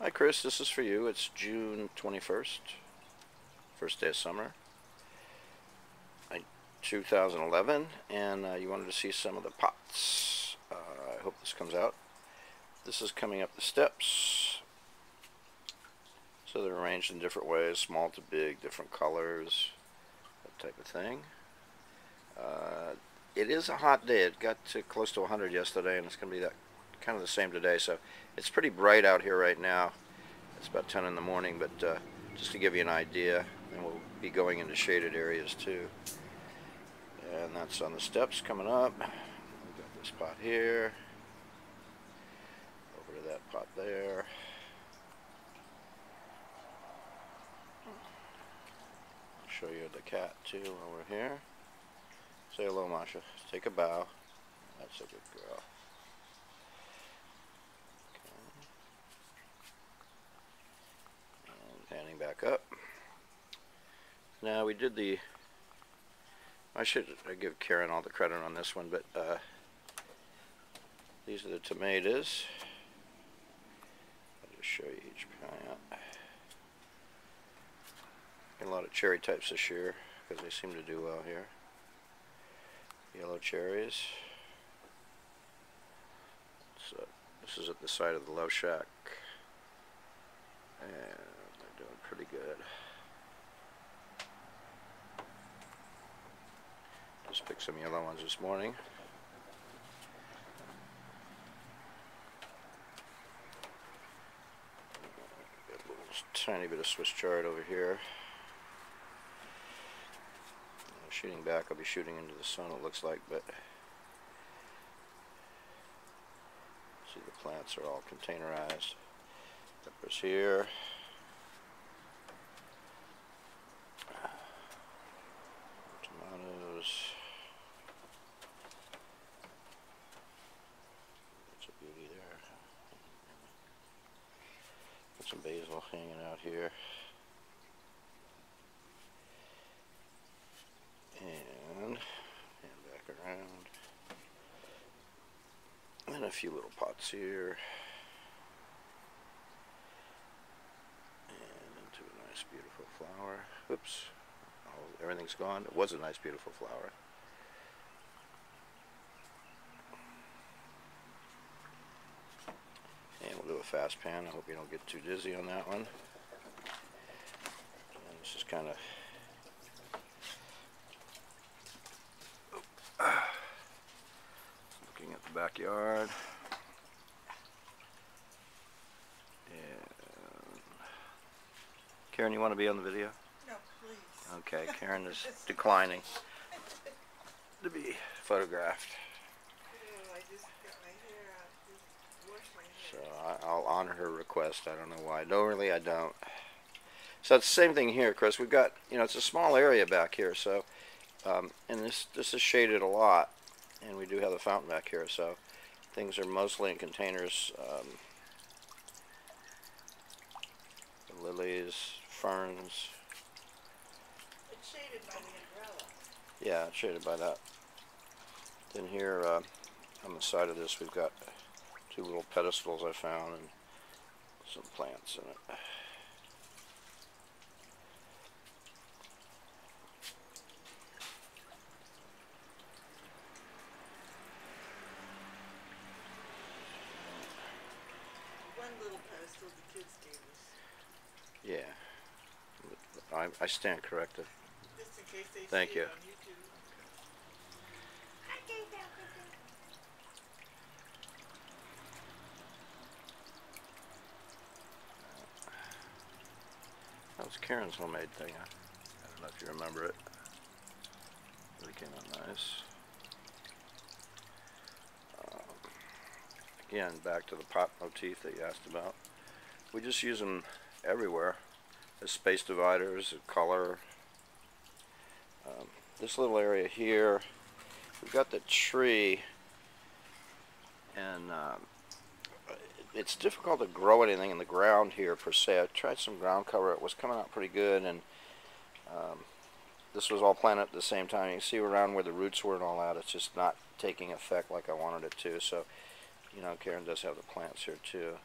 Hi Chris, this is for you. It's June 21st, first day of summer, 2011, and you wanted to see some of the pots. I hope this comes out. This is coming up the steps. So they're arranged in different ways, small to big, different colors, that type of thing. It is a hot day. It got to close to 100 yesterday, and it's going to be that kind of the same today. So it's pretty bright out here right now. It's about 10 in the morning, but just to give you an idea, and we'll be going into shaded areas too. And that's on the steps coming up. We've got this pot here, over to that pot there. I'll show you the cat too while we're here. Say hello, Masha. Take a bow. That's a good girl. Panning back up. Now we did the, I should give Karen all the credit on this one, but these are the tomatoes. I'll just show you each plant. Got a lot of cherry types this year because they seem to do well here. Yellow cherries. So this is at the side of the Love Shack, and they're doing pretty good. Just picked some yellow ones this morning. Got a little tiny bit of Swiss chard over here. Shooting back, I'll be shooting into the sun, it looks like, but see, the plants are all containerized. Peppers here. Tomatoes. That's a beauty there. Got some basil hanging out here. And back around. And a few little pots here. And into a nice beautiful flower. Oops. Oh, everything's gone. It was a nice beautiful flower. And we'll do a fast pan. I hope you don't get too dizzy on that one. And this is kind of looking at the backyard. And Karen, you want to be on the video? No, please. Okay, Karen is declining to be photographed. Oh, I just got my hair out. Just washed my hair. So I'll honor her request. I don't know why. Normally I don't. So it's the same thing here, Chris. We've got, it's a small area back here, so and this is shaded a lot, and we do have the fountain back here, so things are mostly in containers. Lilies, ferns. It's shaded by the umbrella. Yeah, it's shaded by that. Then here on the side of this, we've got two little pedestals I found and some plants in it. One little pedestal the kids gave us. Yeah, I stand corrected. Just in case they Thank see you. it on YouTube. That was Karen's homemade thing. I don't know if you remember it. Really came out nice. Again, back to the pot motif that you asked about. We just use them everywhere as space dividers, color. This little area here, we've got the tree, and it's difficult to grow anything in the ground here per se. I tried some ground cover. It was coming out pretty good, and this was all planted at the same time. You can see around where the roots were and all that. It's just not taking effect like I wanted it to. So, Karen does have the plants here too.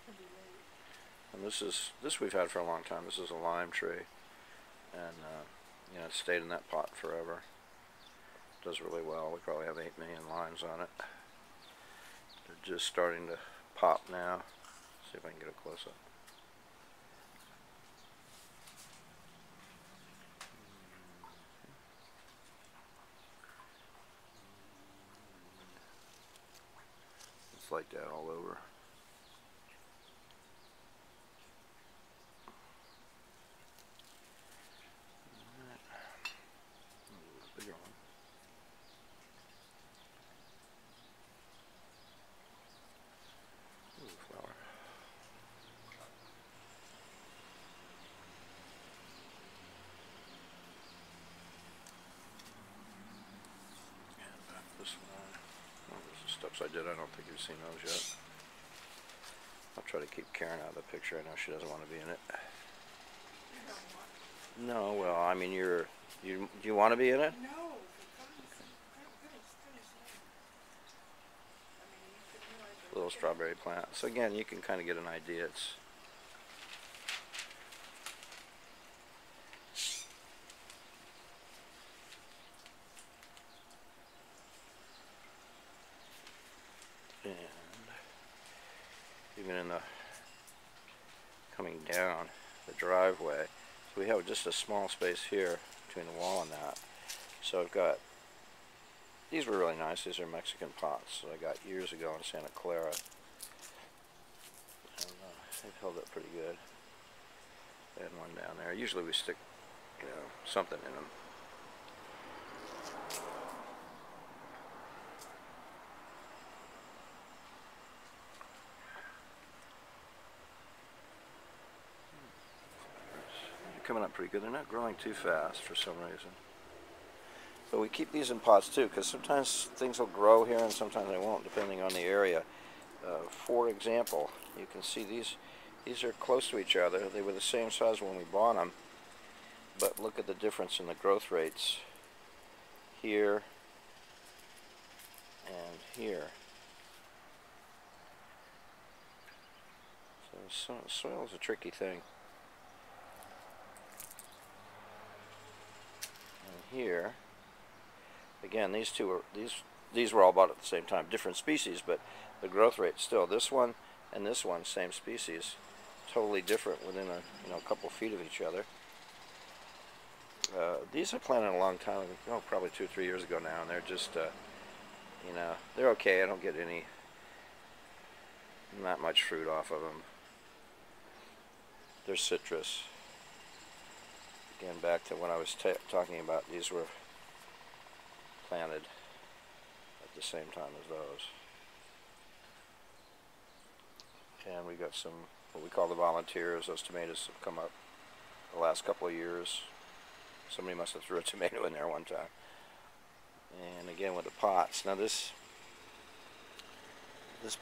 could be late. And this we've had for a long time. This is a lime tree, and you know, it stayed in that pot forever. Does really well. We probably have 8 million limes on it. They're just starting to pop now. See if I can get a close up. It's like that all over. Bigger one. Ooh, flower. And this one. Oh, those are steps I did. I don't think you've seen those yet. I'll try to keep Karen out of the picture. I know she doesn't want to be in it. You don't want. No, well, I mean, do you want to be in it? No, because finish now. I mean, you could realize you're Little looking strawberry plant. So again, you can kind of get an idea. It's and even in the coming down the driveway, so we have just a small space here between the wall and that. So I've got, these were really nice. These are Mexican pots that I got years ago in Santa Clara, and they've held up pretty good. And one down there. Usually we stick, you know, something in them. They're coming up pretty good. They're not growing too fast for some reason. But we keep these in pots too, because sometimes things will grow here and sometimes they won't, depending on the area. For example, you can see these are close to each other. They were the same size when we bought them, but look at the difference in the growth rates here and here. So soil is a tricky thing. And here, again, these were all bought at the same time, different species, but the growth rate still. This one and this one, same species, totally different within a couple feet of each other. These I planted a long time ago, probably 2 or 3 years ago now, and they're just, you know, they're okay. I don't get not much fruit off of them. They're citrus. Again, back to when I was talking about, these were planted at the same time as those. And we got some, what we call the volunteers. Those tomatoes have come up the last couple of years. Somebody must have threw a tomato in there one time. And again with the pots. Now this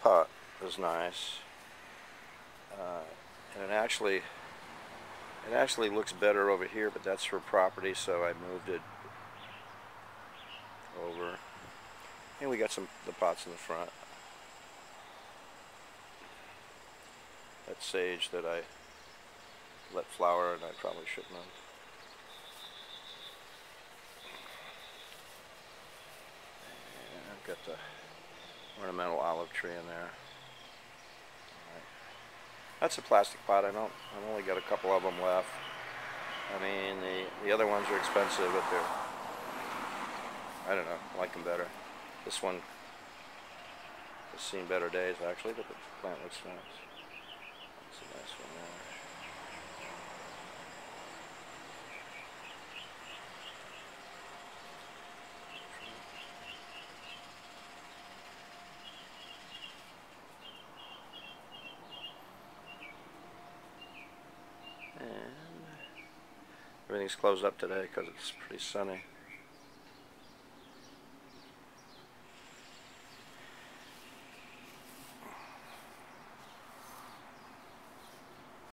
pot is nice, and it actually looks better over here, but that's for property, so I moved it over. And we got the pots in the front. That sage that I let flower, and I probably shouldn't have. And I've got the ornamental olive tree in there. Right. That's a plastic pot. I've only got a couple of them left. I mean, the other ones are expensive, but I don't know, I like them better. This one has seen better days actually, but the plant looks nice. That's a nice one there. And everything's closed up today because it's pretty sunny.